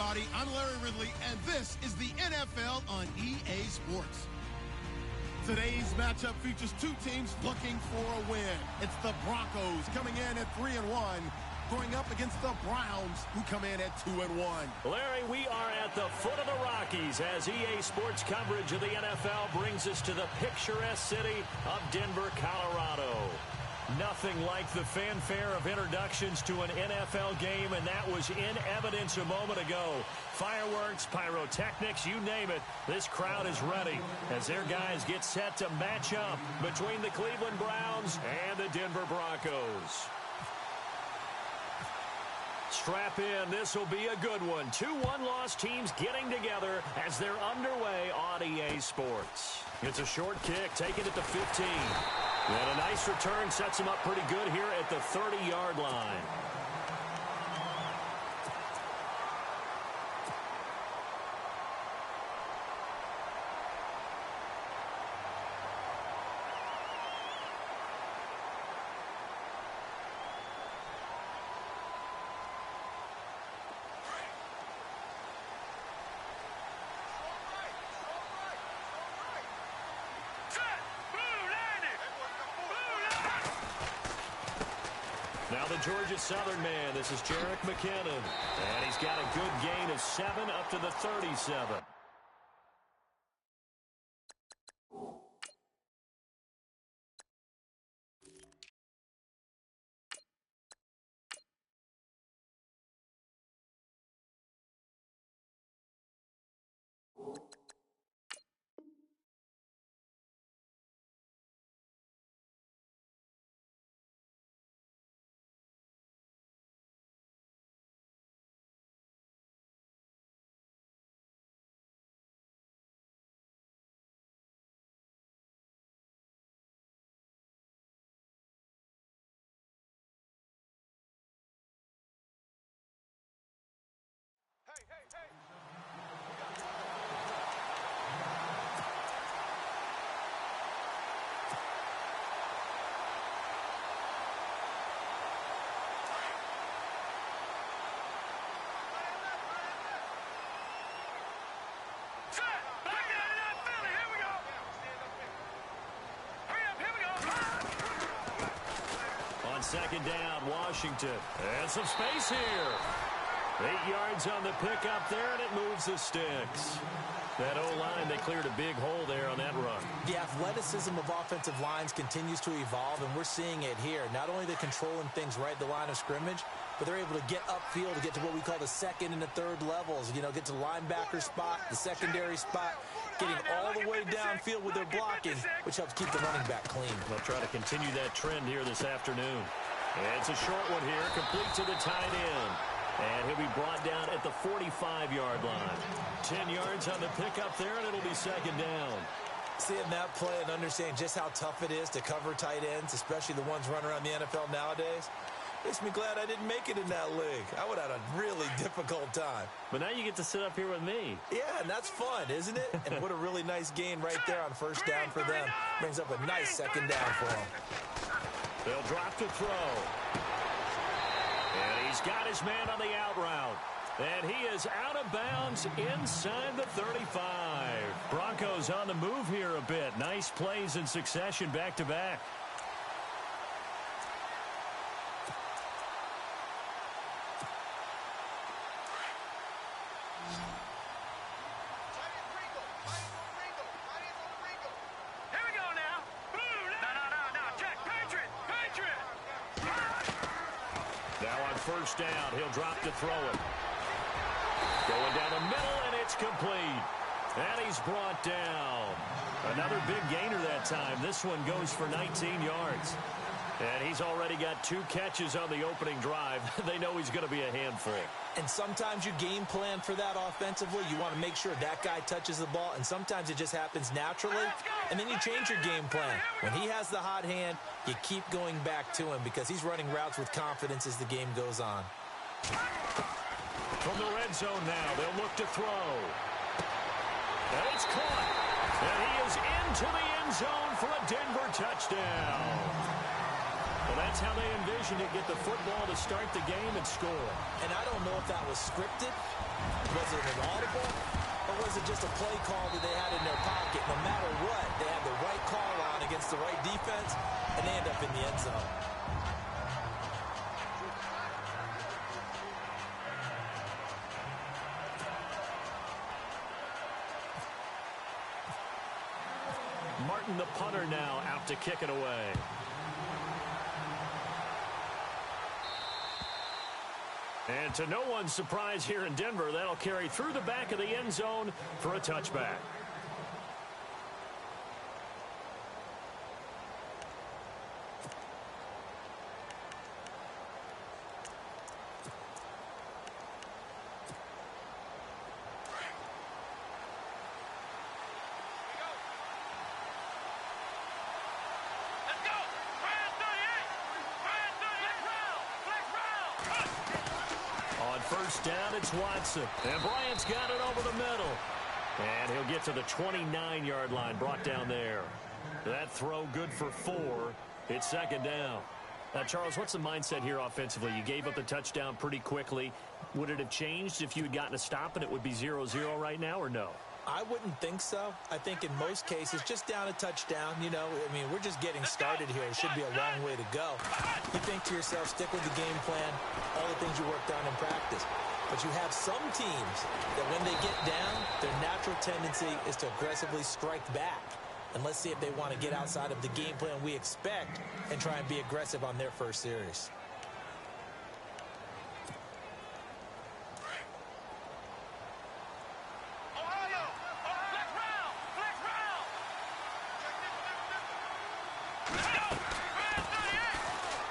everybody. I'm Larry Ridley, and this is the NFL on EA Sports. Today's matchup features two teams looking for a win. It's the Broncos coming in at 3-1, going up against the Browns, who come in at 2-1. Larry, we are at the foot of the Rockies as EA Sports coverage of the NFL brings us to the picturesque city of Denver, Colorado. Nothing like the fanfare of introductions to an NFL game, and that was in evidence a moment ago. Fireworks, pyrotechnics, you name it. This crowd is ready as their guys get set to match up between the Cleveland Browns and the Denver Broncos. Strap in. This will be a good one. Two one-loss teams getting together as they're underway on EA Sports. It's a short kick, taking it to 15. And a nice return sets him up pretty good here at the 30-yard line. Now the Georgia Southern man, this is Jerick McKinnon. And he's got a good gain of 7 up to the 37. On second down, Washington. And some space here. 8 yards on the pickup there, and it moves the sticks. That O-line, they cleared a big hole there on that run. The athleticism of offensive lines continues to evolve, and we're seeing it here. Not only they're controlling things right at the line of scrimmage, but they're able to get upfield to get to what we call the second and the third levels. You know, get to the linebacker spot, the secondary spot, getting all the way downfield with their blocking, which helps keep the running back clean. They'll try to continue that trend here this afternoon. It's a short one here, complete to the tight end. And he'll be brought down at the 45-yard line. 10 yards on the pickup there, and it'll be second down. Seeing that play and understanding just how tough it is to cover tight ends, especially the ones running around the NFL nowadays, makes me glad I didn't make it in that league. I would have had a really difficult time. But now you get to sit up here with me. Yeah, and that's fun, isn't it? And what a really nice gain right there on first down for them. Brings up a nice second down for them. They'll drop to throw. And he's got his man on the out route. And he is out of bounds inside the 35. Broncos on the move here a bit. Nice plays in succession back-to-back. First down, he'll drop to throw it. Going down the middle, and it's complete. And he's brought down. Another big gainer that time. This one goes for 19 yards. And he's already got 2 catches on the opening drive. They know he's going to be a handful. And sometimes you game plan for that offensively. You want to make sure that guy touches the ball, and sometimes it just happens naturally. And then you change your game plan. When he has the hot hand, you keep going back to him because he's running routes with confidence as the game goes on. From the red zone now, they'll look to throw. And it's caught. And he is into the end zone for a Denver touchdown. Well, that's how they envisioned it, get the football to start the game and score. And I don't know if that was scripted, was it an audible, or was it just a play call that they had in their pocket? No matter what, they had the right call on against the right defense, and they end up in the end zone. Martin, the punter, now out to kick it away. And to no one's surprise here in Denver, that'll carry through the back of the end zone for a touchback. First down, it's Watson. And Bryant's got it over the middle. And he'll get to the 29-yard line, brought down there. That throw good for 4. It's second down. Now, Charles, what's the mindset here offensively? You gave up the touchdown pretty quickly. Would it have changed if you had gotten a stop and it would be 0-0 right now, or no? I wouldn't think so. I think in most cases, just down a touchdown, you know, I mean, we're just getting started here. It should be a long way to go. You think to yourself, stick with the game plan, all the things you worked on in practice. But you have some teams that when they get down, their natural tendency is to aggressively strike back. And let's see if they want to get outside of the game plan we expect and try and be aggressive on their first series.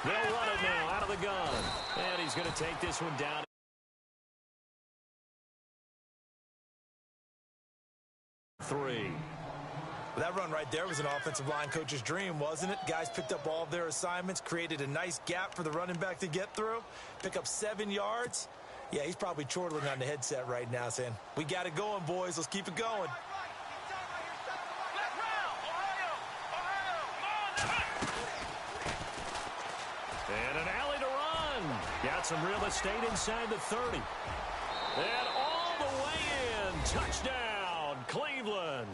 They'll run it now out of the gun. And he's going to take this one down. Three. Well, that run right there was an offensive line coach's dream, wasn't it? Guys picked up all of their assignments, created a nice gap for the running back to get through, pick up 7 yards. Yeah, he's probably chortling on the headset right now saying, we got it going, boys. Let's keep it going. And an alley to run. Got some real estate inside the 30. And all the way in. Touchdown, Cleveland.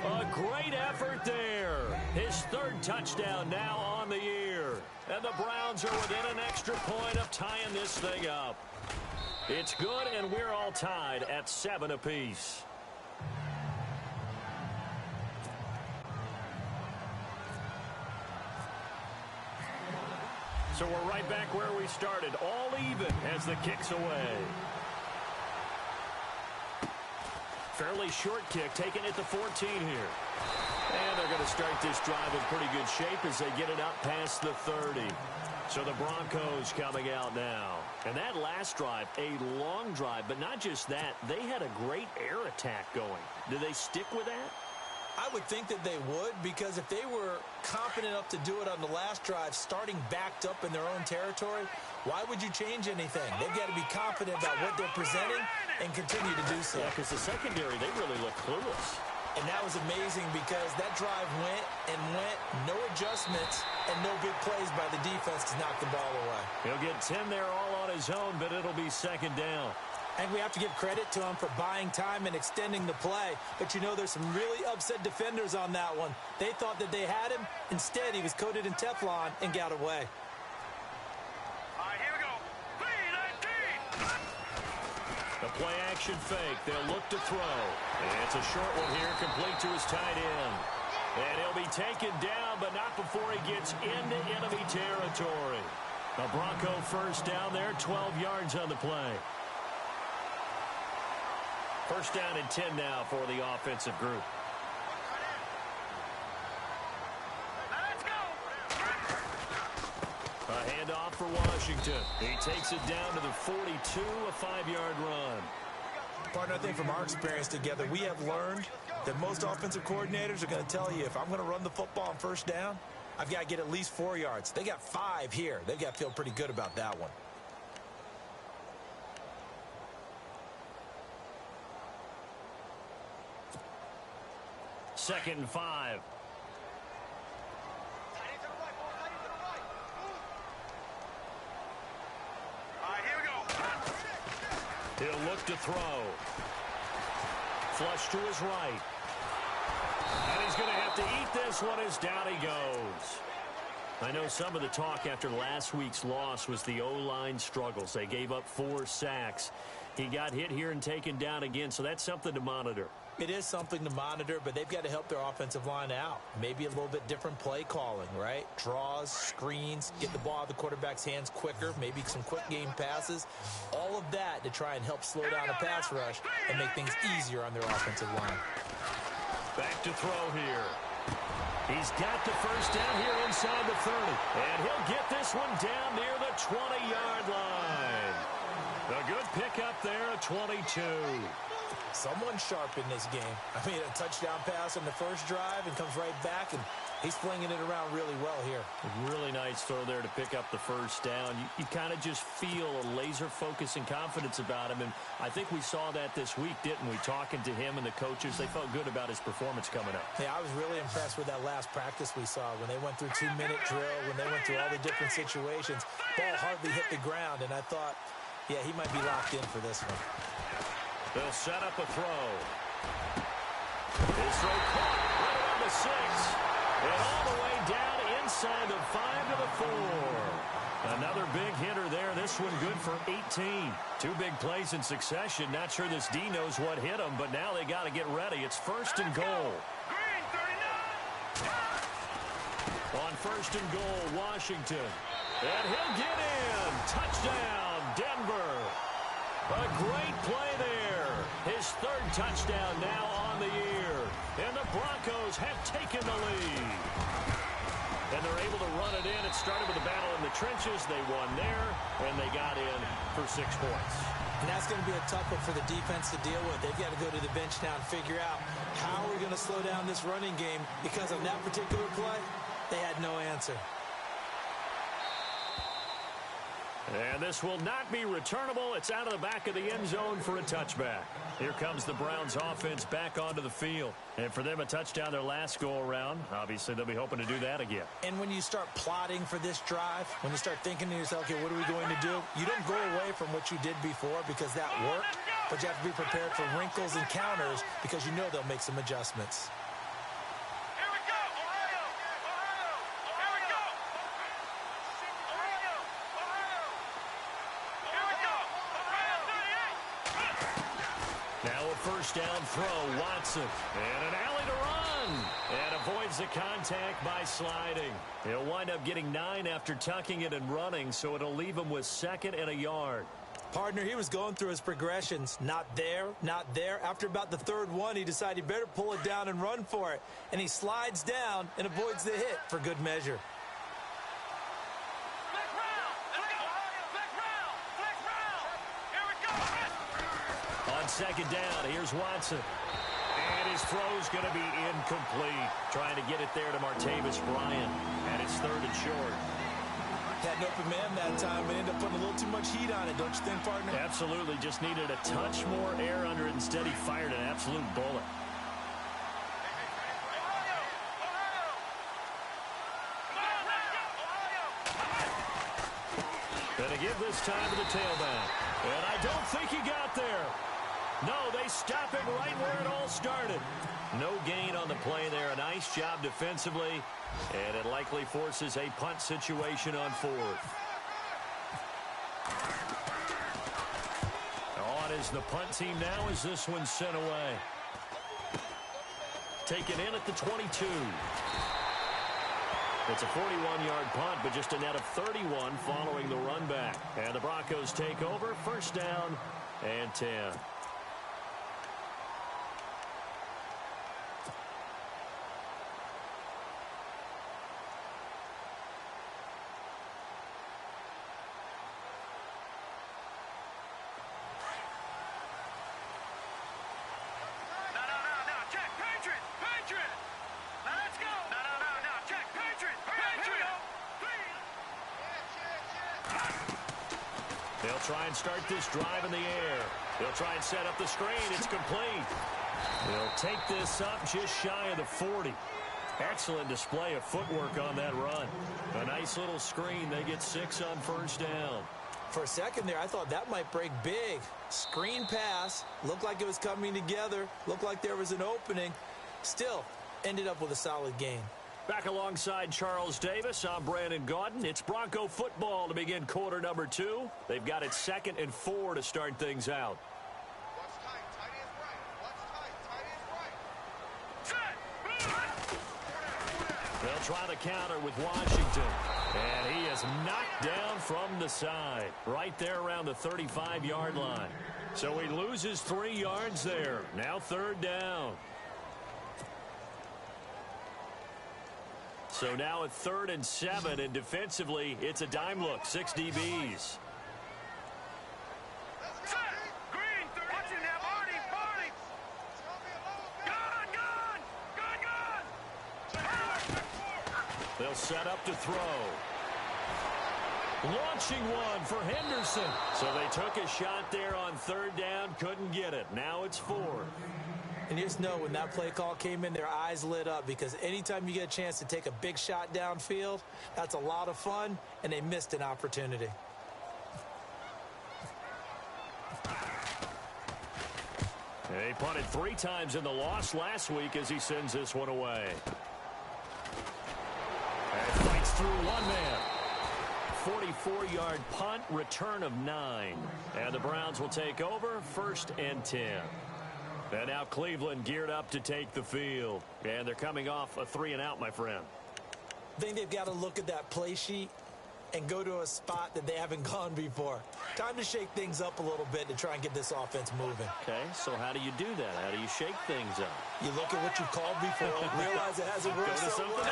A great effort there. His 3rd touchdown now on the year. And the Browns are within an extra point of tying this thing up. It's good, and we're all tied at 7 apiece. So we're right back where we started, all even as the kick's away. Fairly short kick, taken at the 14 here. And they're going to start this drive in pretty good shape as they get it up past the 30. So the Broncos coming out now. And that last drive, a long drive, but not just that. They had a great air attack going. Do they stick with that? I would think that they would, because if they were confident enough to do it on the last drive, starting backed up in their own territory, why would you change anything? They've got to be confident about what they're presenting and continue to do so. Yeah, because the secondary, they really look clueless. And that was amazing because that drive went and went, no adjustments, and no big plays by the defense to knock the ball away. He'll get 10 there all on his own, but it'll be second down. And we have to give credit to him for buying time and extending the play. But you know, there's some really upset defenders on that one. They thought that they had him. Instead, he was coated in Teflon and got away. All right, here we go. The play action fake. They'll look to throw. And it's a short one here, complete to his tight end. And he'll be taken down, but not before he gets into enemy territory. The Bronco first down there, 12 yards on the play. First down and 10 now for the offensive group. Let's go. A handoff for Washington. He takes it down to the 42, a 5-yard run. Partner, I think from our experience together, we have learned that most offensive coordinators are going to tell you, if I'm going to run the football on first down, I've got to get at least 4 yards. They got 5 here. They've got to feel pretty good about that one. Second and 5. He'll look to throw. Flush to his right. And he's going to have to eat this one as down he goes. I know some of the talk after last week's loss was the O-line struggles. They gave up 4 sacks. He got hit here and taken down again, so that's something to monitor. It is something to monitor, but they've got to help their offensive line out. Maybe a little bit different play calling, right? Draws, screens, get the ball out of the quarterback's hands quicker, maybe some quick game passes. All of that to try and help slow down a pass rush and make things easier on their offensive line. Back to throw here. He's got the first down here inside the 30. And he'll get this one down near the 20-yard line. A good pickup there, a 22. Someone sharp in this game. I mean, a touchdown pass on the first drive and comes right back, and he's flinging it around really well here. A really nice throw there to pick up the first down. You kind of just feel a laser focus and confidence about him, and I think we saw that this week, didn't we? Talking to him and the coaches, they felt good about his performance coming up. Yeah, I was really impressed with that last practice we saw when they went through 2-minute drill, when they went through all the different situations. Ball hardly hit the ground, and I thought, yeah, he might be locked in for this one. They'll set up a throw. His throw caught right around the 6. And all the way down inside the 5 to the 4. Another big hitter there. This one good for 18. 2 big plays in succession. Not sure this D knows what hit him, but now they got to get ready. It's 1st and goal. On 1st and goal, Washington. And he'll get in. Touchdown, Denver. A great play there. His 3rd touchdown now on the year. And the Broncos have taken the lead. And they're able to run it in. It started with a battle in the trenches. They won there, and they got in for 6 points. And that's going to be a tough one for the defense to deal with. They've got to go to the bench now and figure out how we're going to slow down this running game, because on that particular play, they had no answer. And this will not be returnable. It's out of the back of the end zone for a touchback. Here comes the Browns offense back onto the field. And for them, a touchdown their last go-around. Obviously, they'll be hoping to do that again. And when you start plotting for this drive, when you start thinking to yourself, okay, what are we going to do? You don't go away from what you did before because that worked, but you have to be prepared for wrinkles and counters because you know they'll make some adjustments. First down throw, Watson. And an alley to run. And avoids the contact by sliding. He'll wind up getting 9 after tucking it and running, so it'll leave him with 2nd and a yard. Partner, he was going through his progressions. Not there, not there. After about the 3rd one, he decided he better pull it down and run for it. And he slides down and avoids the hit for good measure. On 2nd down, here's Watson. And his throw's going to be incomplete. Trying to get it there to Martavis Bryant. And it's 3rd and short. Had an open man that time, but ended up putting a little too much heat on it, don't you think, partner? Absolutely. Just needed a touch more air under it. Instead, he fired an absolute bullet. Gonna give this time to the tailback. And I don't think he got there. No, they stop him right where it all started. No gain on the play there. A nice job defensively. And it likely forces a punt situation on 4th. On is the punt team now as this one's sent away. Taken in at the 22. It's a 41-yard punt, but just a net of 31 following the run back. And the Broncos take over. 1st down and 10. They'll try and start this drive in the air. They'll try and set up the screen. It's complete. They'll take this up just shy of the 40. Excellent display of footwork on that run. A nice little screen. They get 6 on 1st down. For a second there, I thought that might break big. Screen pass, looked like it was coming together, looked like there was an opening. Still, ended up with a solid gain. Back alongside Charles Davis, I'm Brandon Gaudin. It's Bronco football to begin quarter number 2. They've got it 2nd and 4 to start things out. Watch tight. Tight is right. Watch tight. Tight is right. Set. They'll try the counter with Washington. And he is knocked down from the side. Right there around the 35-yard line. So he loses 3 yards there. Now 3rd down. So now at 3rd and 7, and defensively, it's a dime look, 6 DBs. Set. Green. Watch it now, Barney. Barney. Gun. They'll set up to throw. Launching one for Henderson. So they took a shot there on 3rd down, couldn't get it. Now it's 4th. And just know when that play call came in, their eyes lit up because anytime you get a chance to take a big shot downfield, that's a lot of fun, and they missed an opportunity. He punted 3 times in the loss last week as he sends this one away. And fights through one man. 44-yard punt, return of 9. And the Browns will take over, 1st and 10. And now Cleveland geared up to take the field. And they're coming off a 3-and-out, my friend. I think they've got to look at that play sheet and go to a spot that they haven't gone before. Time to shake things up a little bit to try and get this offense moving. Okay, so how do you do that? How do you shake things up? You look at what you've called before, realize it hasn't worked so well,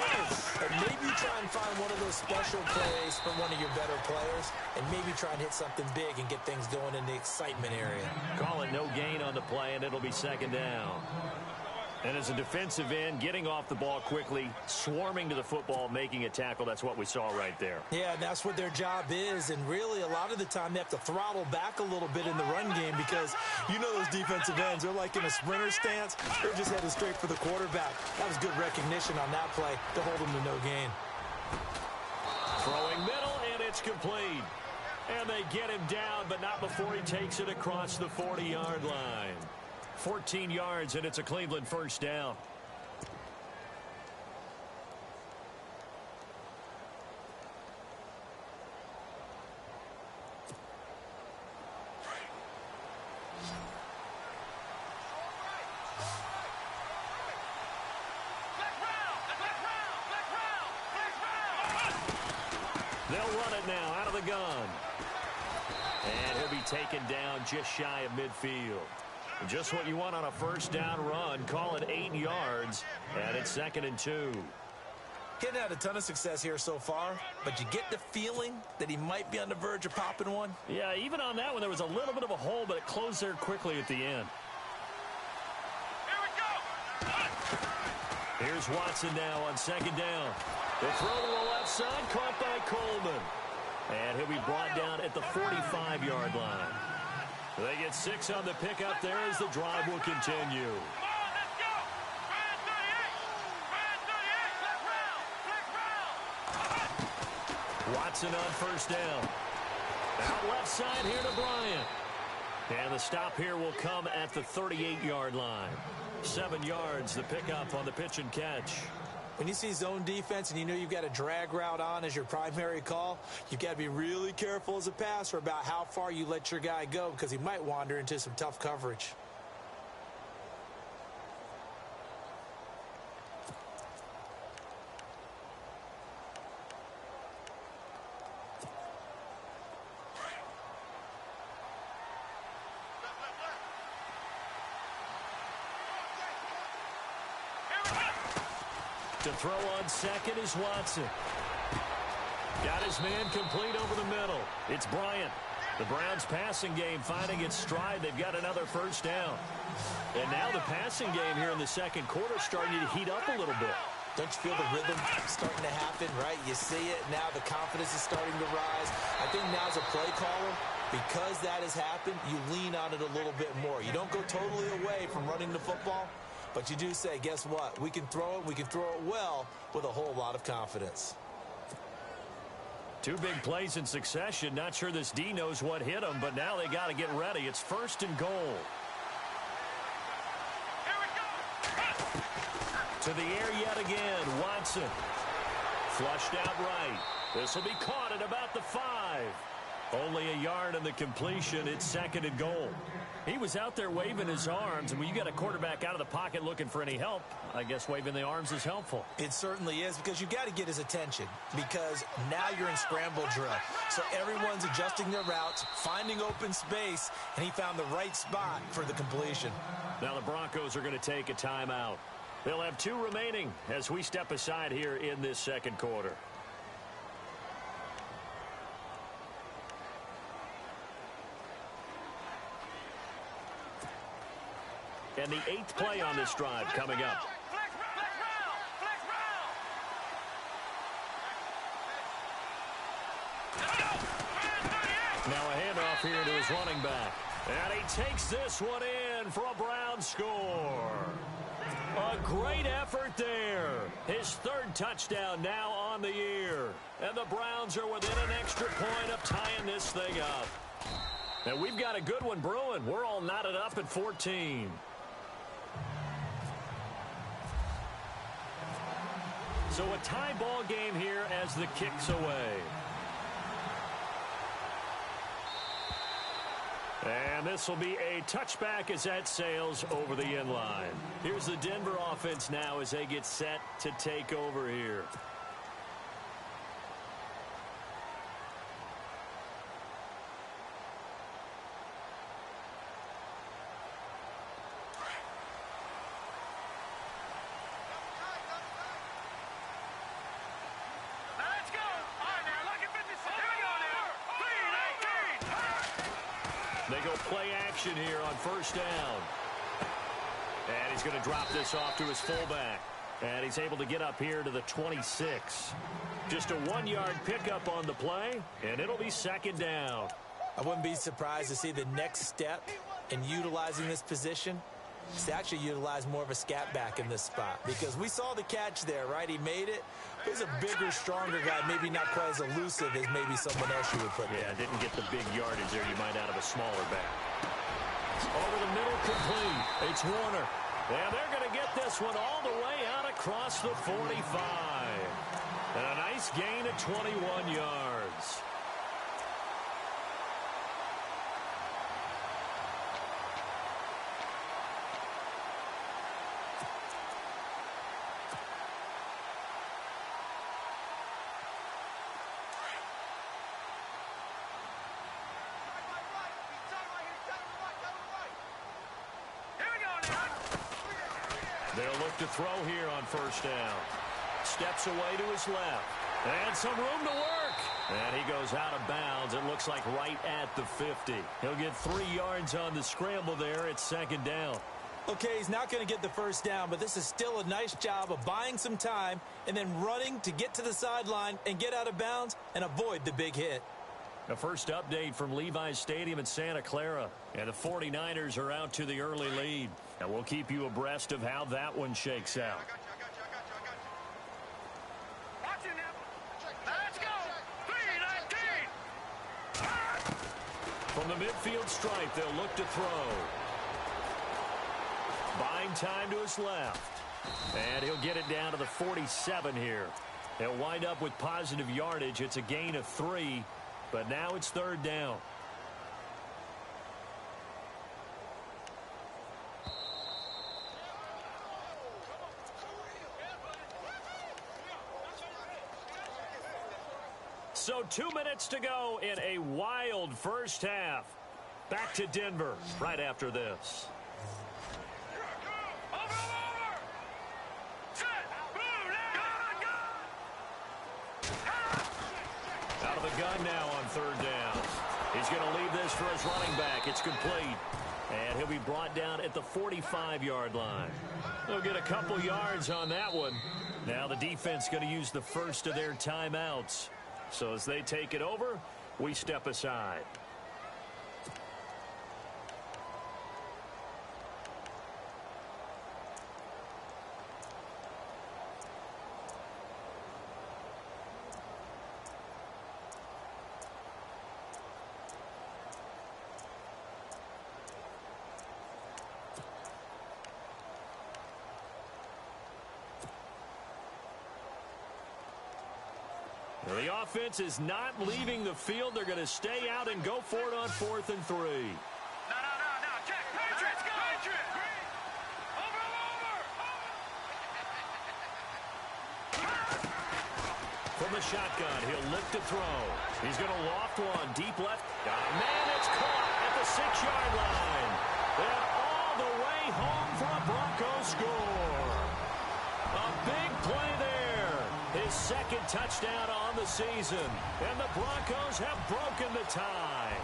and maybe try and find one of those special plays from one of your better players, and maybe try and hit something big and get things going in the excitement area. Call it no gain on the play, and it'll be 2nd down. And as a defensive end, getting off the ball quickly, swarming to the football, making a tackle, that's what we saw right there. Yeah, and that's what their job is, and really a lot of the time they have to throttle back a little bit in the run game because you know those defensive ends, they're like in a sprinter stance, they're just headed straight for the quarterback. That was good recognition on that play to hold them to no gain. Throwing middle, and it's complete. And they get him down, but not before he takes it across the 40-yard line. 14 yards, and it's a Cleveland 1st down. They'll run it now out of the gun. And he'll be taken down just shy of midfield. Just what you want on a 1st down run. Call it 8 yards, and it's 2nd and 2. He hadn't had a ton of success here so far, but you get the feeling that he might be on the verge of popping one. Yeah, even on that one, there was a little bit of a hole, but it closed there quickly at the end. Here we go. Here's Watson now on 2nd down. They throw to the left side, caught by Coleman. And he'll be brought down at the 45-yard line. They get 6 on the pickup there as the drive will continue. Come on, let's go. Brand 38. Brand 38. Let's round. Watson on 1st down. Out left side here to Bryant. And the stop here will come at the 38-yard line. 7 yards, the pickup on the pitch and catch. When you see zone defense and you know you've got a drag route on as your primary call, you've got to be really careful as a passer about how far you let your guy go because he might wander into some tough coverage. To throw on 2nd is Watson. Got his man complete over the middle. It's Bryant. The Browns passing game finding its stride. They've got another 1st down. And now the passing game here in the 2nd quarter starting to heat up a little bit. Don't you feel the rhythm starting to happen, right? You see it now. The confidence is starting to rise. I think now as a play caller, because that has happened, you lean on it a little bit more. You don't go totally away from running the football, but you do say, guess what? We can throw it. We can throw it well with a whole lot of confidence. Two big plays in succession. Not sure this D knows what hit him, but now they got to get ready. It's 1st and goal. Here we go. To the air yet again. Watson. Flushed out right. This will be caught at about the 5. Only a yard on the completion. It's 2nd and goal. He was out there waving his arms, and when you got a quarterback out of the pocket looking for any help, I guess waving the arms is helpful. It certainly is, because you got to get his attention, because now you're in scramble drill. So everyone's adjusting their routes, finding open space, and he found the right spot for the completion. Now the Broncos are going to take a timeout. They'll have 2 remaining as we step aside here in this 2nd quarter. And the 8th play on this drive coming up. Flex round. Flex round. Let's go. Now a handoff here to his running back. And he takes this one in for a Brown score. A great effort there. His 3rd touchdown now on the year. And the Browns are within an extra point of tying this thing up. And we've got a good one brewing. We're all knotted up at 14. So a tie ball game here as the kick's away. And this will be a touchback as that sails over the end line. Here's the Denver offense now as they get set to take over here. Let's go. All right, now, look at 56. Here we go now. 3 and 18. They go play action here on 1st down. And he's going to drop this off to his fullback. And he's able to get up here to the 26. Just a 1-yard pickup on the play, and it'll be 2nd down. I wouldn't be surprised to see the next step in utilizing this position is to actually utilize more of a scat back in this spot, because we saw the catch there, right? He made it. He's a bigger, stronger guy, maybe not quite as elusive as maybe someone else you would put Yeah, there. didn't get the big yardage there you might out of a smaller back. Over the middle, complete. It's Warner. And they're going to get this one all the way out across the 45. And a nice gain of 21 yards. Here we go now. They'll look to throw here on 1st down. Steps away to his left. And some room to work. And he goes out of bounds. It looks like right at the 50. He'll get 3 yards on the scramble there. It's 2nd down. Okay, he's not going to get the 1st down, but this is still a nice job of buying some time and then running to get to the sideline and get out of bounds and avoid the big hit. A first update from Levi's Stadium in Santa Clara. And the 49ers are out to the early lead. And we'll keep you abreast of how that one shakes out. Watch it now. Let's go. 3 and 19. From the midfield stripe, they'll look to throw. Buying time to his left. And he'll get it down to the 47 here. They'll wind up with positive yardage. It's a gain of 3, but now it's 3rd down. So 2 minutes to go in a wild first half. Back to Denver right after this. Over. Set. Boom. Go. Out of the gun now on 3rd down. He's going to leave this for his running back. It's complete. And he'll be brought down at the 45-yard line. They'll get a couple yards on that one. Now the defense going to use the first of their timeouts. So as they take it over, we step aside. The offense is not leaving the field. They're going to stay out and go for it on 4th and 3. No. Check. Patriots, go. Patriots. Over. From the shotgun, he'll look to throw. He's going to loft one. Deep left. Man, it's caught at the 6-yard line. And all the way home for a Broncos score. A big play there. His second touchdown on the season. And the Broncos have broken the tie.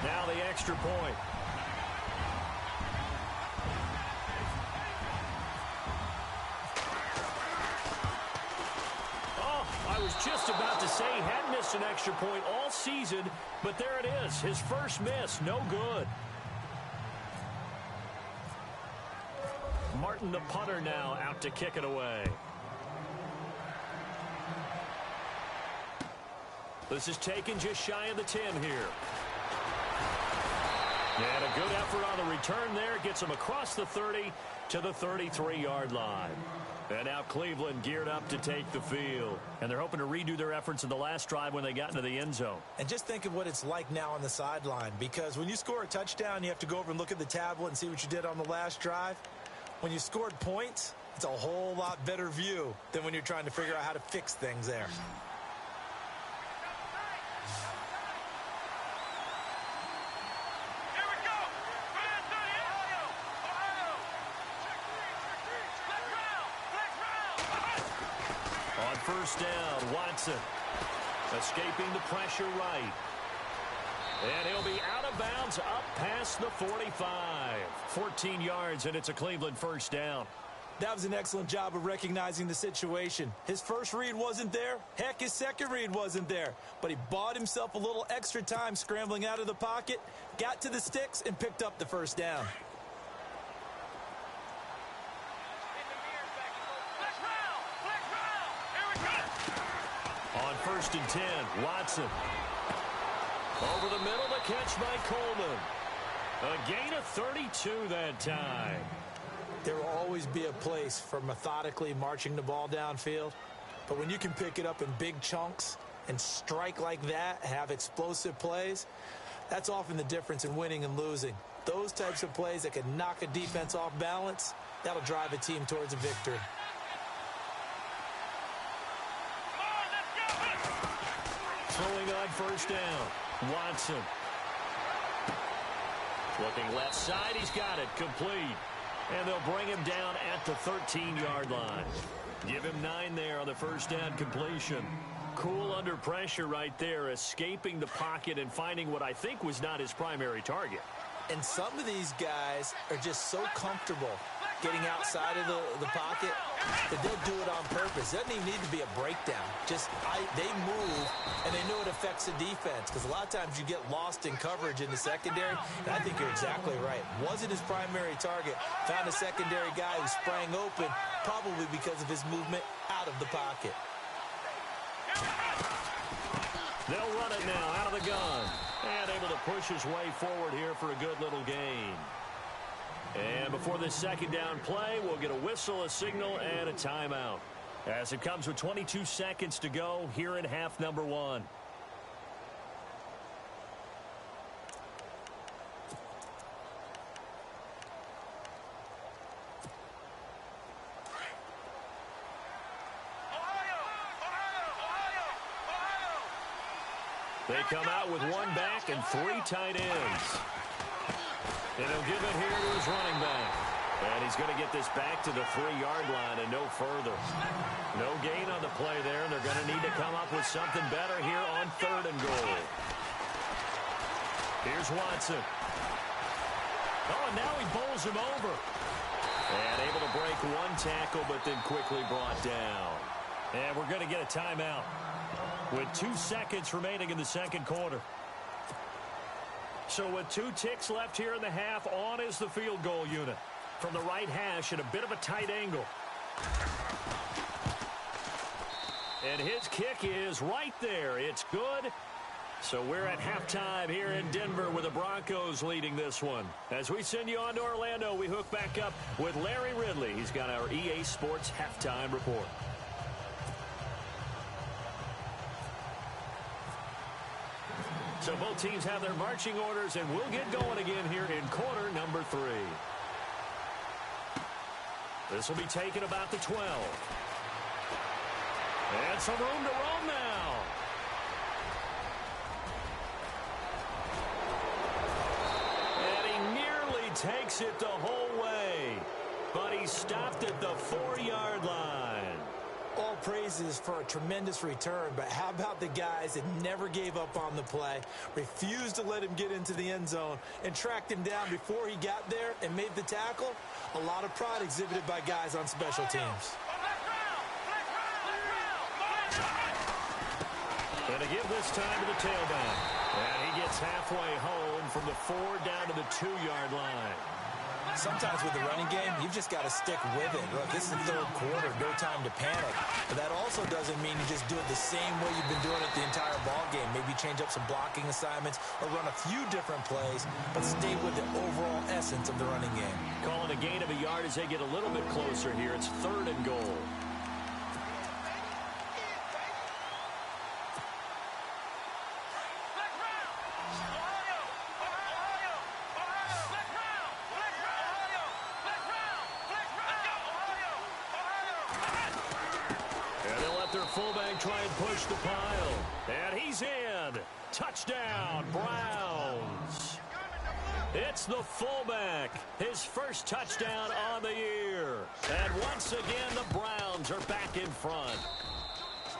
Now the extra point. I was just about to say he hadn't missed an extra point all season, but there it is. His first miss, no good. Martin, the punter, now out to kick it away. This is taken just shy of the 10 here. And a good effort on the return there. Gets him across the 30 to the 33-yard line. And now Cleveland geared up to take the field. And they're hoping to redo their efforts in the last drive when they got into the end zone. And just think of what it's like now on the sideline. Because when you score a touchdown, you have to go over and look at the tablet and see what you did on the last drive. When you scored points, it's a whole lot better view than when you're trying to figure out how to fix things there. First down, Watson. Escaping the pressure right. And he'll be out of bounds up past the 45. 14 yards, and it's a Cleveland first down. That was an excellent job of recognizing the situation. His first read wasn't there. Heck, his second read wasn't there. But he bought himself a little extra time scrambling out of the pocket, got to the sticks, and picked up the first down. On 1st and 10, Watson. Over the middle, the catch by Coleman. A gain of 32 that time. There will always be a place for methodically marching the ball downfield. But when you can pick it up in big chunks and strike like that, have explosive plays, that's often the difference in winning and losing. Those types of plays that can knock a defense off balance, that'll drive a team towards a victory. Throwing on first down, Watson. Looking left side, he's got it, complete. And they'll bring him down at the 13-yard line. Give him 9 there on the first down completion. Cool under pressure right there, escaping the pocket and finding what I think was not his primary target. And some of these guys are just so comfortable getting outside of the pocket that they'll do it on purpose. It doesn't even need to be a breakdown. They move, and they know it affects the defense, because a lot of times you get lost in coverage in the secondary, and I think you're exactly right. Wasn't his primary target. Found a secondary guy who sprang open, probably because of his movement out of the pocket. They'll run it now out of the gun. And able to push his way forward here for a good little gain. And before this second down play, we'll get a whistle, a signal, and a timeout. As it comes with 22 seconds to go here in half number 1. They come out with 1 back and 3 tight ends. And he'll give it here to his running back. And he's going to get this back to the 3-yard line and no further. No gain on the play there, and they're going to need to come up with something better here on 3rd and goal. Here's Watson. Oh, and now he bowls him over. And able to break 1 tackle, but then quickly brought down. And we're going to get a timeout with 2 seconds remaining in the second quarter. So with 2 ticks left here in the half, on is the field goal unit. From the right hash at a bit of a tight angle. And his kick is right there. It's good. So we're at halftime here in Denver with the Broncos leading this one. As we send you on to Orlando, we hook back up with Larry Ridley. He's got our EA Sports halftime report. So both teams have their marching orders, and we'll get going again here in quarter number 3. This will be taken about the 12. And some room to roam now. And he nearly takes it the whole way. But he stopped at the 4-yard line. All praises for a tremendous return, but how about the guys that never gave up on the play, refused to let him get into the end zone, and tracked him down before he got there and made the tackle? A lot of pride exhibited by guys on special teams. And to give this time to the tailback. And he gets halfway home from the 4 down to the 2-yard line. Sometimes with the running game, you've just got to stick with it. Look, this is the third quarter, no time to panic. But that also doesn't mean you just do it the same way you've been doing it the entire ball game. Maybe change up some blocking assignments or run a few different plays, but stay with the overall essence of the running game. Calling a gain of a yard as they get a little bit closer here. It's 3rd and goal. Fullback try and push the pile. And he's in. Touchdown, Browns. It's the fullback. His first touchdown on the year. And once again, the Browns are back in front.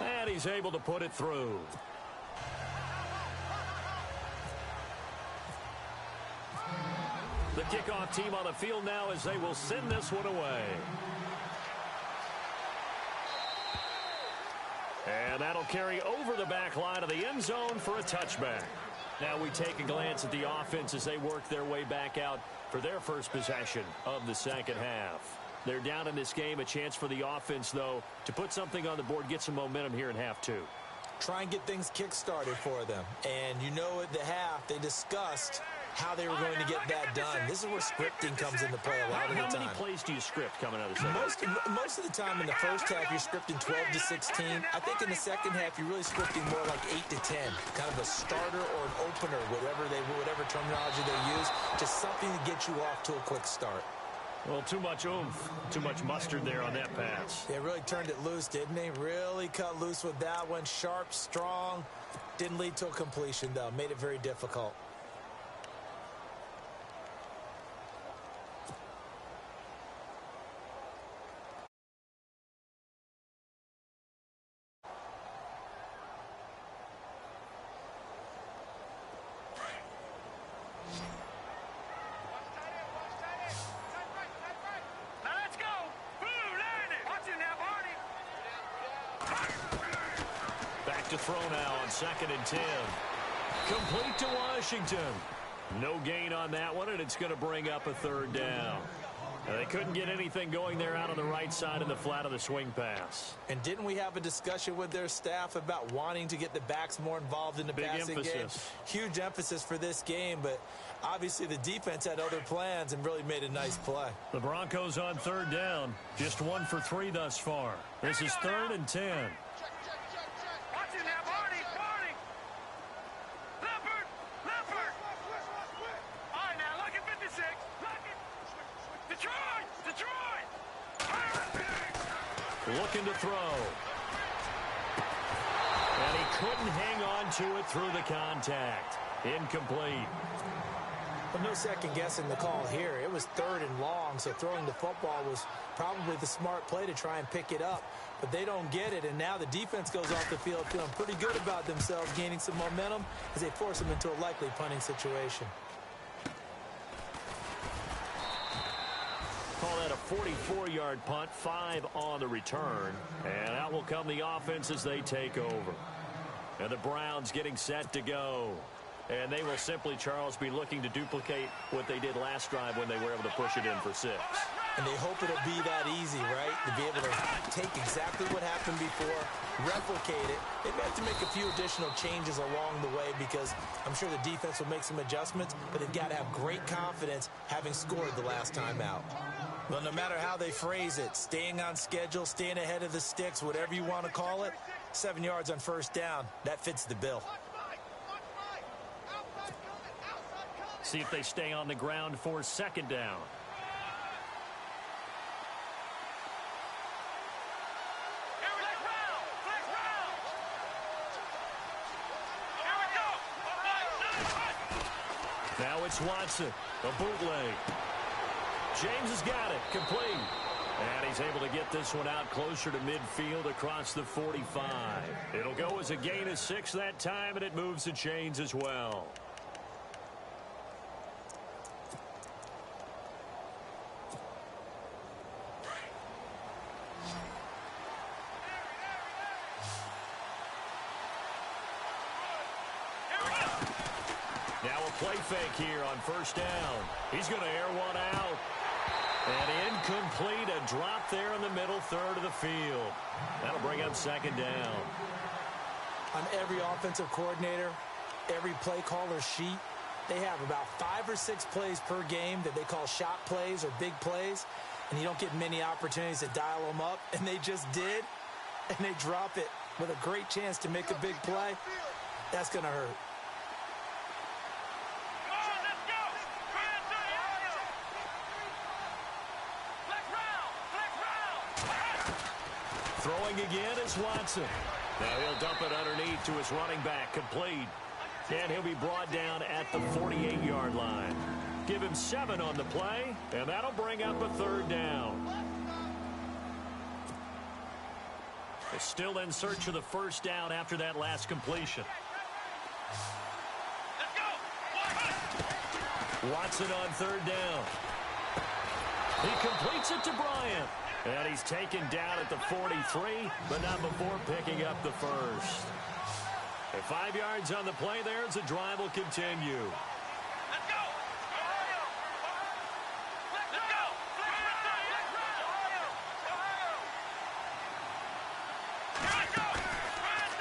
And he's able to put it through. The kickoff team on the field now as they will send this one away. And that'll carry over the back line of the end zone for a touchback. Now we take a glance at the offense as they work their way back out for their first possession of the second half. They're down in this game. A chance for the offense, though, to put something on the board, get some momentum here in half 2. Try and get things kick-started for them. And you know at the half, they discussed how they were going to get that done. This is where scripting comes into play a lot of the time. How many plays do you script coming out of the second? Most of the time in the first half, you're scripting 12 to 16. I think in the second half, you're really scripting more like 8 to 10. Kind of a starter or an opener, whatever terminology they use. Just something to get you off to a quick start. Well, too much oomph, too much mustard there on that pass. They really turned it loose, didn't they? Really cut loose with that one. Sharp, strong. Didn't lead to a completion, though. Made it very difficult. To throw now on 2nd and 10. Complete to Washington. No gain on that one, and it's going to bring up a 3rd down. They couldn't get anything going there out on the right side in the flat of the swing pass. And didn't we have a discussion with their staff about wanting to get the backs more involved in the passing game? Huge emphasis for this game, but obviously the defense had other plans and really made a nice play. The Broncos on 3rd down. Just 1 for 3 thus far. This is 3rd and 10. Looking to throw. And he couldn't hang on to it through the contact. Incomplete. But no second guessing the call here. It was 3rd and long, so throwing the football was probably the smart play to try and pick it up. But they don't get it, and now the defense goes off the field feeling pretty good about themselves, gaining some momentum as they force them into a likely punting situation. Call that a 44-yard punt, 5 on the return. And out will come the offense as they take over. And the Browns getting set to go. And they will simply, Charles, be looking to duplicate what they did last drive when they were able to push it in for 6. And they hope it'll be that easy, right? To be able to take exactly what happened before, replicate it. They may have to make a few additional changes along the way because I'm sure the defense will make some adjustments, but they've got to have great confidence having scored the last time out. Well, no matter how they phrase it, staying on schedule, staying ahead of the sticks, whatever you want to call it, 7 yards on 1st down, that fits the bill. See if they stay on the ground for second down. Now it's Watson, a bootleg. James has got it, complete. And he's able to get this one out closer to midfield across the 45. It'll go as a gain of 6 that time, and it moves the chains as well. Now a play fake here on first down. He's going to air one out. And incomplete, a drop there in the middle third of the field. That'll bring up second down. On every offensive coordinator, every play caller sheet, they have about 5 or 6 plays per game that they call shot plays or big plays, and you don't get many opportunities to dial them up, and they just did, and they drop it with a great chance to make a big play. That's going to hurt. Throwing again is Watson. Now he'll dump it underneath to his running back, complete. And he'll be brought down at the 48-yard line. Give him 7 on the play, and that'll bring up a third down. They're still in search of the first down after that last completion. Watson on third down. He completes it to Bryant. And he's taken down at the 43, but not before picking up the first. And 5 yards on the play there as the drive will continue. Let's go!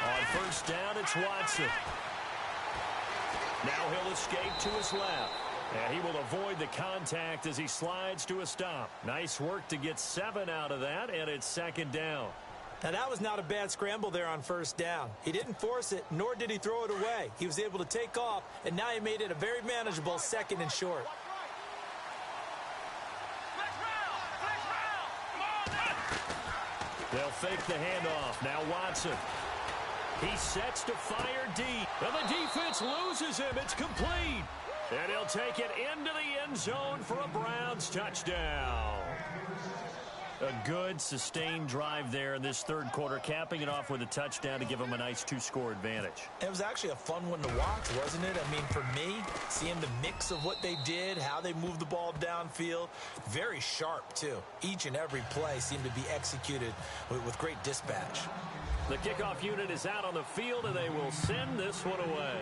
On first down, it's Watson. Now he'll escape to his left. And he will avoid the contact as he slides to a stop. Nice work to get 7 out of that, and it's second down. Now, that was not a bad scramble there on first down. He didn't force it, nor did he throw it away. He was able to take off, and now he made it a very manageable second and short. They'll fake the handoff. Now Watson. He sets to fire deep. And the defense loses him. It's complete. And he'll take it into the end zone for a Browns touchdown. A good, sustained drive there in this third quarter, capping it off with a touchdown to give them a nice 2-score advantage. It was actually a fun one to watch, wasn't it? I mean, for me, seeing the mix of what they did, how they moved the ball downfield, very sharp, too. Each and every play seemed to be executed with great dispatch. The kickoff unit is out on the field, and they will send this one away.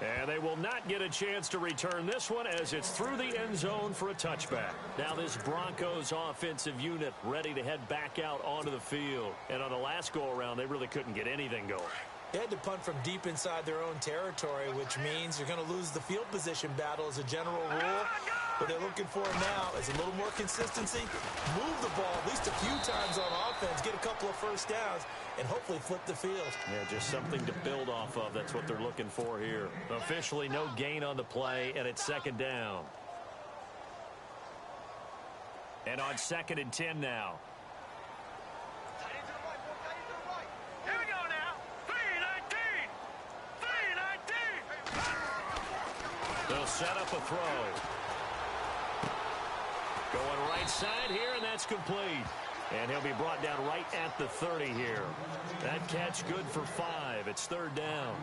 And they will not get a chance to return this one as it's through the end zone for a touchback. Now this Broncos offensive unit ready to head back out onto the field. And on the last go-around, they really couldn't get anything going. They had to punt from deep inside their own territory, which means you're going to lose the field position battle as a general rule. What they're looking for now is a little more consistency, move the ball at least a few times on offense, get a couple of first downs, and hopefully flip the field. Yeah, just something to build off of. That's what they're looking for here. Officially no gain on the play, and it's second down. And on 2nd and 10 now. Here we go now. 3-19. 3-19. They'll set up a throw. Going right side here, and that's complete. And he'll be brought down right at the 30 here. That catch good for 5. It's third down.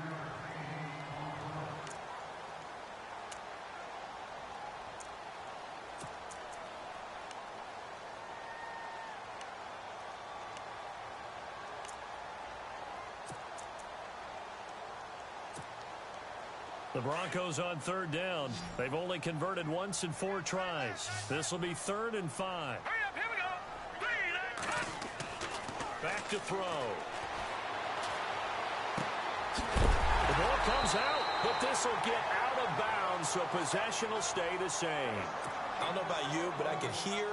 The Broncos on third down. They've only converted once in 4 tries. This will be 3rd and 5. Hurry up, here we go. 3-19. Back to throw. The ball comes out, but this will get out of bounds, so possession will stay the same. I don't know about you, but I could hear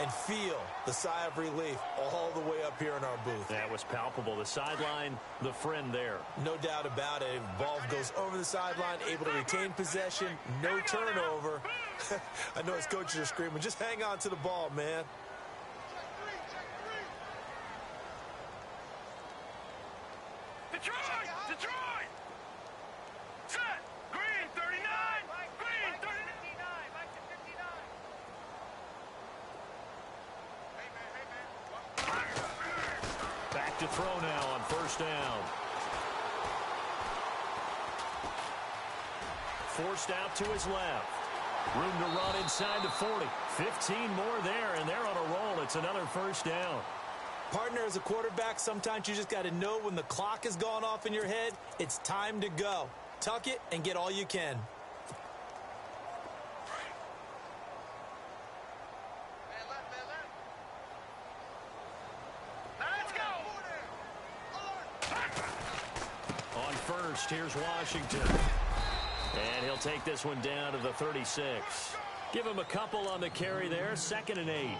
and feel the sigh of relief all the way up here in our booth. That was palpable. The sideline, the friend there. No doubt about it. Ball goes over the sideline, able to retain possession, no turnover. I know his coaches are screaming, just hang on to the ball, man. Detroit! Detroit! Set! Green 39! Green 39! Back to 59! Back to throw now on first down. Forced out to his left. Room to run inside the 40. 15 more there, and they're on a roll. It's another first down. Partner, as a quarterback, sometimes you just got to know when the clock has gone off in your head, it's time to go. Tuck it and get all you can. Let's go! On first, here's Washington. And he'll take this one down to the 36. Give him a couple on the carry there, 2nd and 8.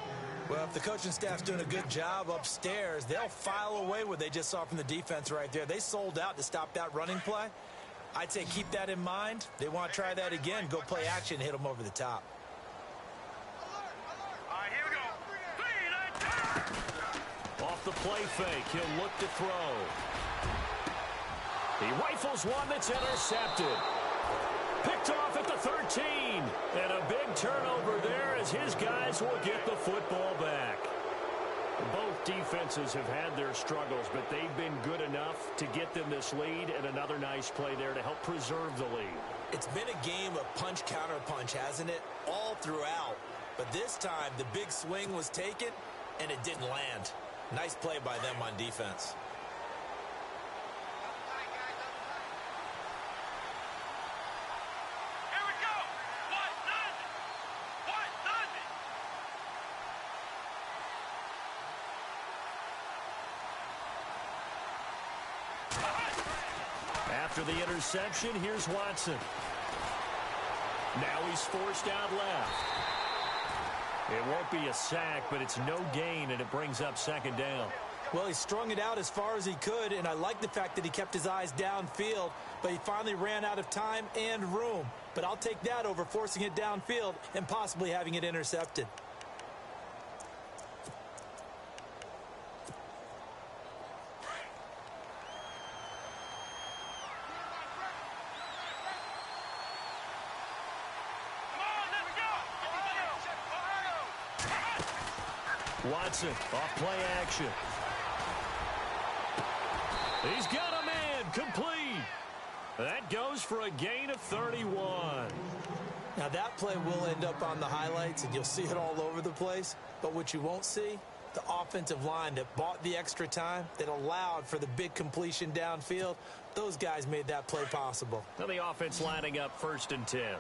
Well, if the coaching staff's doing a good job upstairs, they'll file away what they just saw from the defense right there. They sold out to stop that running play. I'd say keep that in mind. They want to try that again. Go play action, hit them over the top. All right, here we go. Green and Off the play fake, he'll look to throw. He rifles one that's intercepted. Picked off at the 13. And a big turnover there as his guys will get the football back. Both defenses have had their struggles, but they've been good enough to get them this lead, and another nice play there to help preserve the lead. It's been a game of punch-counter-punch, hasn't it? All throughout. But this time, the big swing was taken, and it didn't land. Nice play by them on defense. here we go! What? Nothing! What? Nothing! After the interception, here's Watson. Now he's forced out left. It won't be a sack, but it's no gain, and it brings up 2nd down. Well, he strung it out as far as he could, and I like the fact that he kept his eyes downfield, but he finally ran out of time and room. But I'll take that over forcing it downfield and possibly having it intercepted. Come on, let's go! Ohio! Watson off play action. He's got a man complete. That goes for a gain of 31. Now, that play will end up on the highlights, and you'll see it all over the place. But what you won't see, the offensive line that bought the extra time, that allowed for the big completion downfield, those guys made that play possible. Now the offense lining up 1st and 10.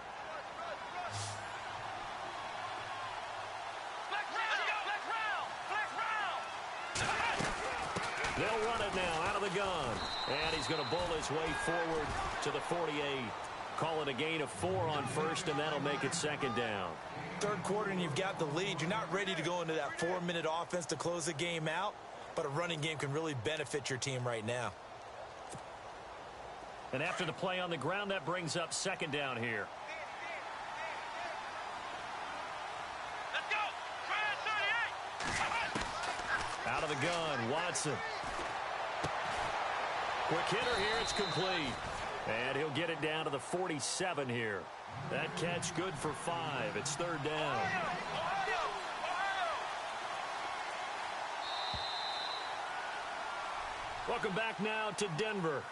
They'll run it now out of the gun. And he's going to bull his way forward to the 48. Call it a gain of 4 on first, and that'll make it 2nd down. Third quarter, and you've got the lead. You're not ready to go into that 4-minute offense to close the game out, but a running game can really benefit your team right now. And after the play on the ground, that brings up 2nd down here. Let's go! Try 38! Out of the gun, Watson. Quick hitter here, it's complete. And he'll get it down to the 47 here. That catch good for 5. It's 3rd down. Welcome back now to Denver.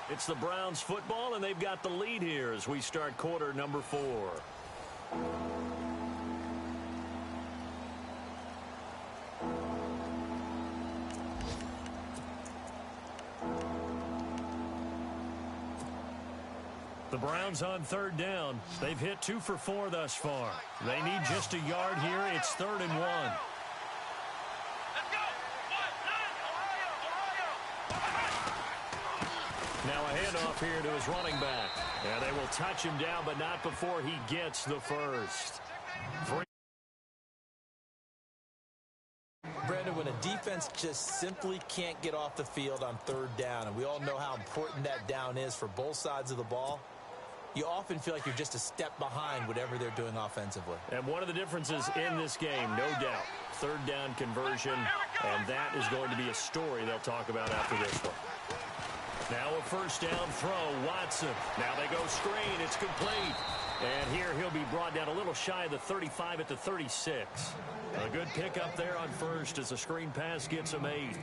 It's the Browns football, and they've got the lead here as we start quarter number 4. The Browns on 3rd down. They've hit 2 for 4 thus far. They need just a yard here. It's 3rd and 1. Let's go! Now a handoff here to his running back. And they will touch him down, but not before he gets the first. Brandon, when a defense just simply can't get off the field on third down, and we all know how important that down is for both sides of the ball, you often feel like you're just a step behind whatever they're doing offensively. And one of the differences in this game, no doubt, third down conversion, and that is going to be a story they'll talk about after this one. Now a first down throw, Watson. Now they go screen, it's complete. And here he'll be brought down a little shy of the 35 at the 36. A good pickup there on first as the screen pass gets him 8.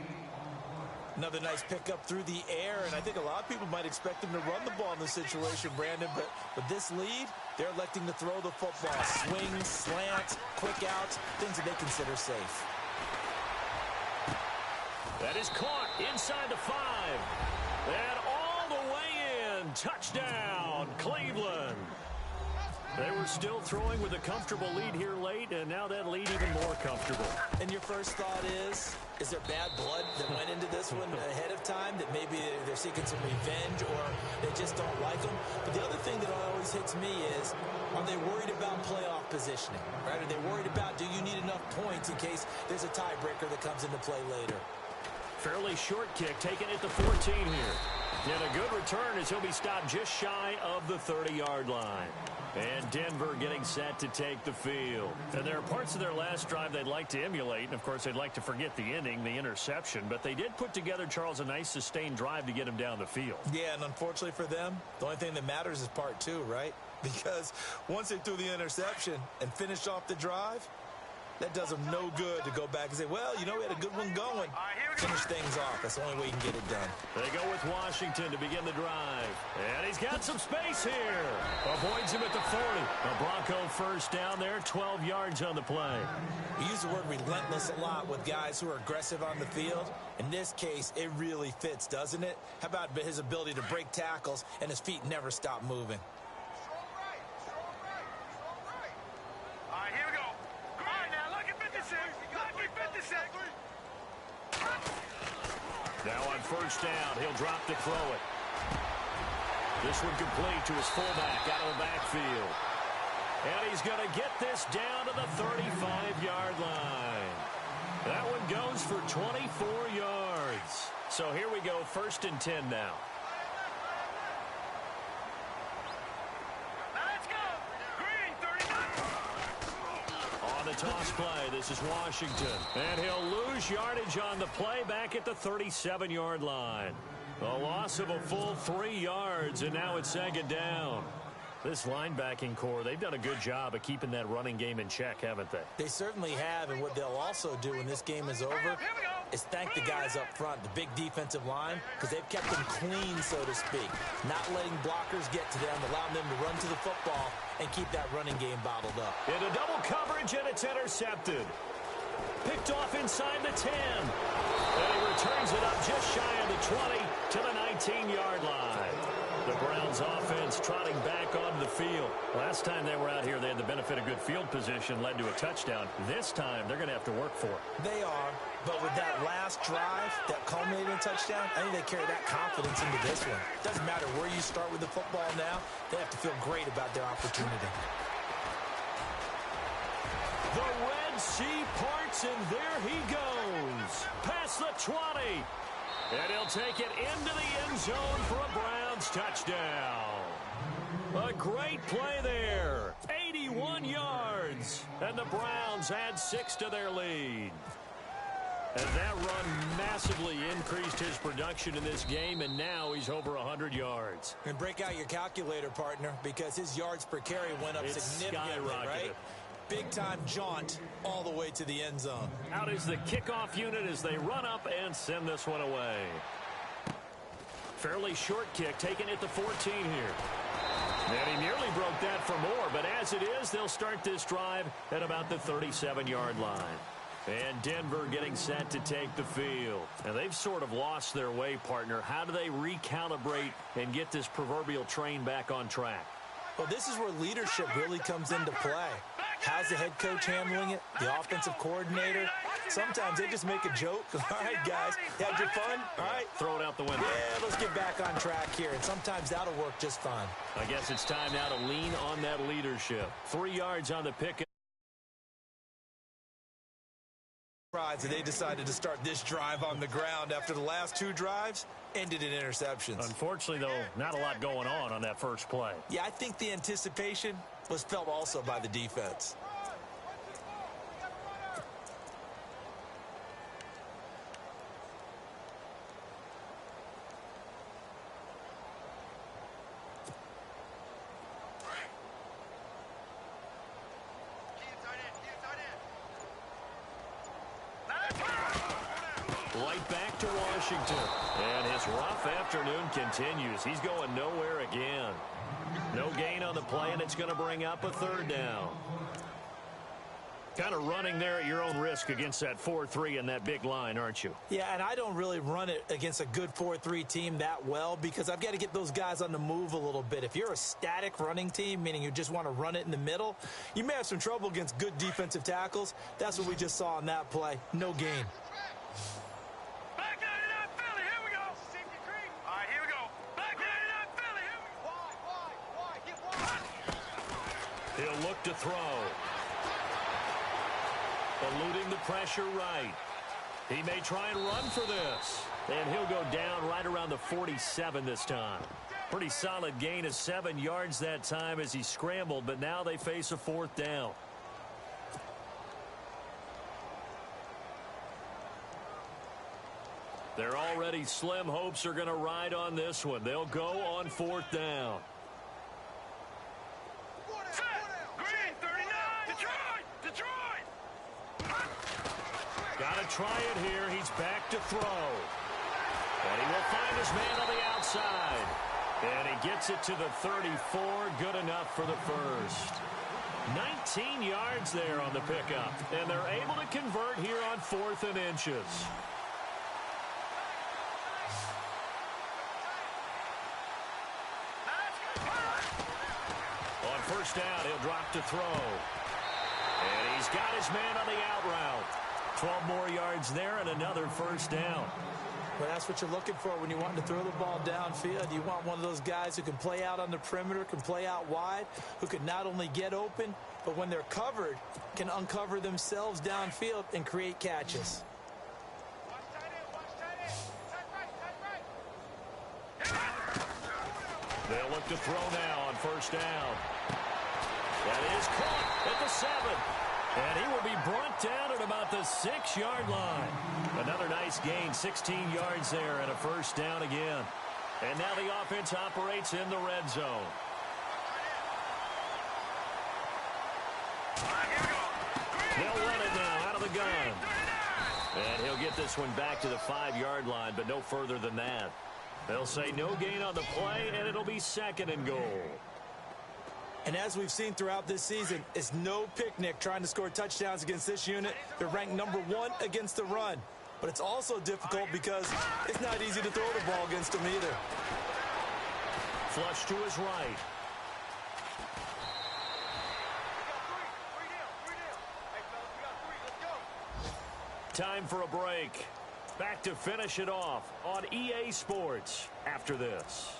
Another nice pickup through the air, and I think a lot of people might expect them to run the ball in this situation, Brandon, but with this lead, they're electing to throw the football. Swings, slants, quick outs, things that they consider safe. That is caught inside the 5. And all the way in. Touchdown, Cleveland. They were still throwing with a comfortable lead here late, and now that lead even more comfortable. And your first thought is there bad blood that went into this one ahead of time, that maybe they're seeking some revenge or they just don't like them? But the other thing that always hits me is, are they worried about playoff positioning? Right? Are they worried about, do you need enough points in case there's a tiebreaker that comes into play later? Fairly short kick taken at the 14 here. And a good return as he'll be stopped just shy of the 30-yard line. And Denver getting set to take the field. And there are parts of their last drive they'd like to emulate. And, of course, they'd like to forget the ending, the interception. But they did put together, Charles, a nice sustained drive to get him down the field. Yeah, and unfortunately for them, the only thing that matters is part 2, right? Because once they threw the interception and finished off the drive, that does them no good to go back and say, well, you know, we had a good one going. Finish things off. That's the only way you can get it done. They go with Washington to begin the drive. And he's got some space here. Avoids him at the 40. A Bronco first down there, 12 yards on the play. We use the word relentless a lot with guys who are aggressive on the field. In this case, it really fits, doesn't it? How about his ability to break tackles and his feet never stop moving? Now on first down, he'll drop to throw it. This one complete to his fullback out of the backfield. And he's going to get this down to the 35-yard line. That one goes for 24 yards. So here we go, 1st and 10 now. Toss play. This is Washington. And he'll lose yardage on the play back at the 37-yard line. A loss of a full 3 yards, and now it's 2nd down. This linebacking core, they've done a good job of keeping that running game in check, haven't they? They certainly have, and what they'll also do when this game is over is thank the guys up front, the big defensive line, because they've kept them clean, so to speak. Not letting blockers get to them, allowing them to run to the football and keep that running game bottled up. Into double coverage, and it's intercepted. Picked off inside the 10. And he returns it up just shy of the 20 to the 19-yard line. The Browns offense trotting back onto the field. Last time they were out here, they had the benefit of good field position, led to a touchdown. This time, they're going to have to work for it. They are, but with that last drive that culminated in a touchdown, I think they carry that confidence into this one. Doesn't matter where you start with the football now, they have to feel great about their opportunity. The Red Sea parts, and there he goes. Past the 20. And he'll take it into the end zone for a Browns touchdown. A great play there. 81 yards. And the Browns add 6 to their lead. And that run massively increased his production in this game, and now he's over 100 yards. And break out your calculator, partner, because his yards per carry went up significantly, right? Big-time jaunt all the way to the end zone. Out is the kickoff unit as they run up and send this one away. Fairly short kick taken at the 14 here. And he nearly broke that for more, but as it is, they'll start this drive at about the 37-yard line. And Denver getting set to take the field. And they've sort of lost their way, partner. How do they recalibrate and get this proverbial train back on track? Well, this is where leadership really comes into play. How's the head coach handling it? The offensive coordinator? Sometimes they just make a joke. All right, guys, had your fun? All right. Throw it out the window. Yeah, let's get back on track here. And sometimes that'll work just fine. I guess it's time now to lean on that leadership. 3 yards on the pick. That they decided to start this drive on the ground after the last two drives ended in interceptions. Unfortunately, though, not a lot going on that first play. Yeah, I think the anticipation was felt also by the defense. Right back to Washington. And his rough afternoon continues. He's going nowhere again. No gain on the play, and it's going to bring up a third down. Kind of running there at your own risk against that 4-3 and that big line, aren't you? Yeah, and I don't really run it against a good 4-3 team that well because I've got to get those guys on the move a little bit. If you're a static running team, meaning you just want to run it in the middle, you may have some trouble against good defensive tackles. That's what we just saw on that play. No gain. Back 99 Philly, here we go. All right, here we go. Back 99 Philly, here we go. He'll look to throw. Eluding the pressure right. He may try and run for this. And he'll go down right around the 47 this time. Pretty solid gain of 7 yards that time as he scrambled, but now they face a fourth down. Their already slim hopes are going to ride on this one. They'll go on fourth down. Green, 39. Detroit. Got to try it here. He's back to throw. And he will find his man on the outside. And he gets it to the 34. Good enough for the first. 19 yards there on the pickup. And they're able to convert here on 4th and inches. On first down, he'll drop to throw. And he's got his man on the out route. 12 more yards there and another first down. Well, that's what you're looking for when you want to throw the ball downfield. You want one of those guys who can play out on the perimeter, can play out wide, who can not only get open, but when they're covered, can uncover themselves downfield and create catches. They'll look to throw now on first down. That is caught at the 7. And he will be brought down at about the 6-yard line. Another nice gain, 16 yards there and a first down again. And now the offense operates in the red zone. They'll run it now out of the gun. And he'll get this one back to the 5-yard line, but no further than that. They'll say no gain on the play, and it'll be 2nd and goal. And as we've seen throughout this season, it's no picnic trying to score touchdowns against this unit. They're ranked number 1 against the run. But it's also difficult because it's not easy to throw the ball against them either. Flush to his right. Time for a break. Back to finish it off on EA Sports after this.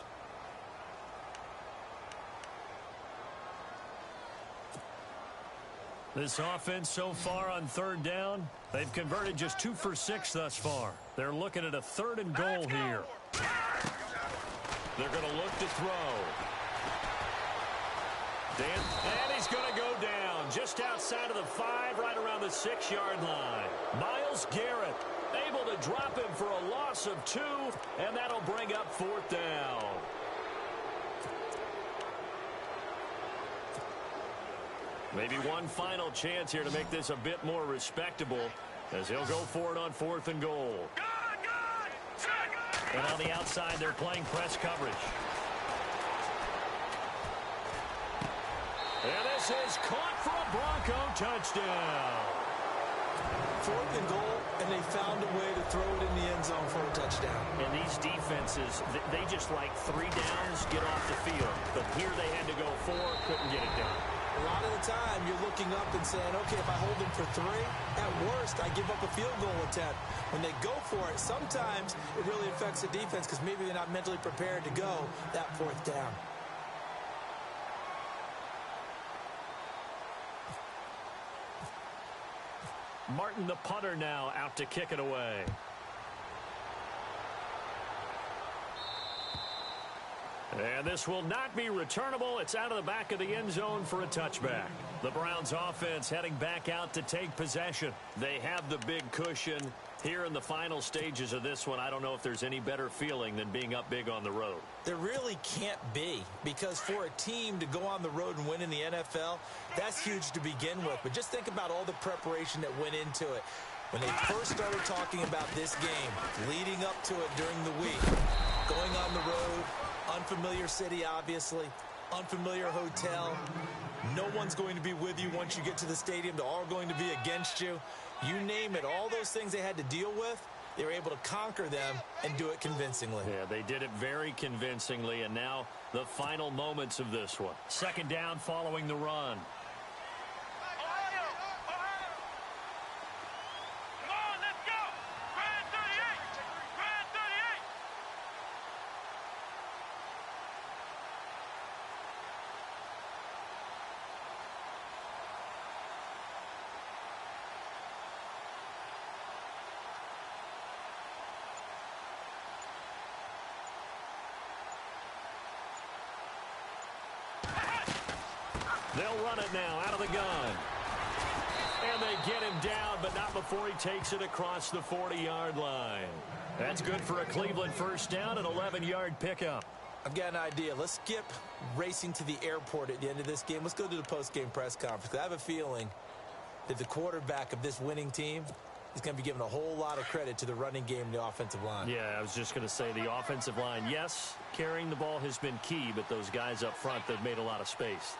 This offense so far on 3rd down, they've converted just 2 for 6 thus far. They're looking at a 3rd and goal here. They're going to look to throw. And he's going to go down just outside of the 5, right around the 6-yard line. Myles Garrett able to drop him for a loss of 2, and that'll bring up 4th down. Maybe one final chance here to make this a bit more respectable as he'll go for it on 4th and goal. And on the outside, they're playing press coverage. And this is caught for a Bronco touchdown. 4th and goal, and they found a way to throw it in the end zone for a touchdown. And these defenses, they just like 3 downs, get off the field. But here they had to go 4, couldn't get it done. A lot of the time, you're looking up and saying, okay, if I hold them for 3, at worst, I give up a field goal attempt. When they go for it, sometimes it really affects the defense because maybe they're not mentally prepared to go that 4th down. Martin, the punter, now out to kick it away. And this will not be returnable. It's out of the back of the end zone for a touchback. The Browns offense heading back out to take possession. They have the big cushion here in the final stages of this one. I don't know if there's any better feeling than being up big on the road. There really can't be, because for a team to go on the road and win in the NFL, that's huge to begin with. But just think about all the preparation that went into it. When they first started talking about this game, leading up to it during the week, going on the road, unfamiliar city, obviously, unfamiliar hotel. No one's going to be with you once you get to the stadium. They're all going to be against you. You name it, all those things they had to deal with, they were able to conquer them and do it convincingly. Yeah, they did it very convincingly, and now the final moments of this one. Second down following the run. They'll run it now out of the gun. And they get him down, but not before he takes it across the 40-yard line. That's good for a Cleveland first down, an 11-yard pickup. I've got an idea. Let's skip racing to the airport at the end of this game. Let's go to the post-game press conference. I have a feeling that the quarterback of this winning team is going to be giving a whole lot of credit to the running game and the offensive line. Yeah, I was just going to say the offensive line. Yes, carrying the ball has been key, but those guys up front, they've made a lot of space.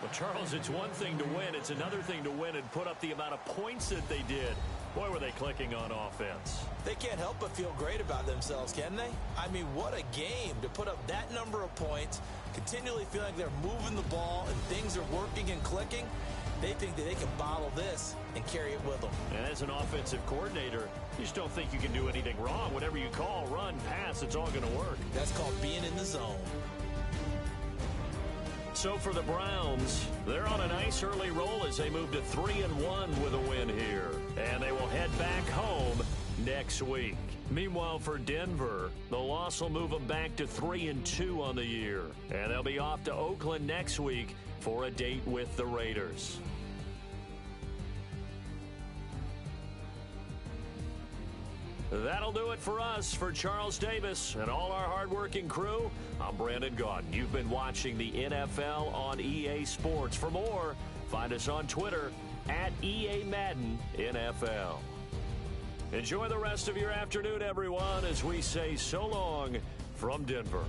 Well, Charles, it's one thing to win. It's another thing to win and put up the amount of points that they did. Boy, were they clicking on offense. They can't help but feel great about themselves, can they? I mean, what a game to put up that number of points, continually feeling like they're moving the ball and things are working and clicking. They think that they can bottle this and carry it with them. And as an offensive coordinator, you just don't think you can do anything wrong. Whatever you call, run, pass, it's all going to work. That's called being in the zone. So for the Browns, they're on a nice early roll as they move to 3-1 with a win here. And they will head back home next week. Meanwhile, for Denver, the loss will move them back to 3-2 on the year. And they'll be off to Oakland next week for a date with the Raiders. That'll do it for us. For Charles Davis and all our hardworking crew, I'm Brandon Gaudin. You've been watching the NFL on EA Sports. For more, find us on Twitter at EA Madden NFL. Enjoy the rest of your afternoon, everyone, as we say so long from Denver.